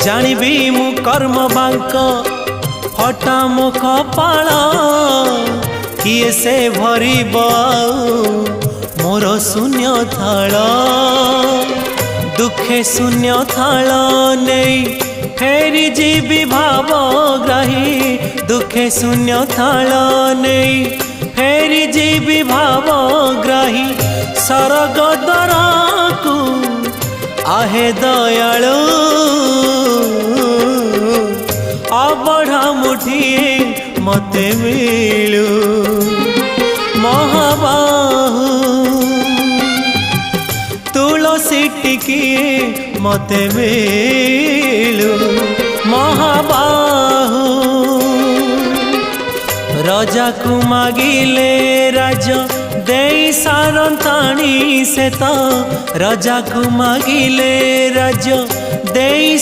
जानिबी मु कर्म बांक फटा मो कपाल किए से भरिब मोर शून्य थाल दुखे शून्य थाल नहीं फेरी जीवी भावग्राही दुखे शून्य थाल नहीं फेरी जीवी भावग्राही सरग दरकू आहे दयालु अबढ़ा मुठिए मते मिलू महाबाहु तुलसी टिकिए मते मिलू महाबाहु राजा को मागिले राज देई सारंताणी से तो राजा को मागिले राज देई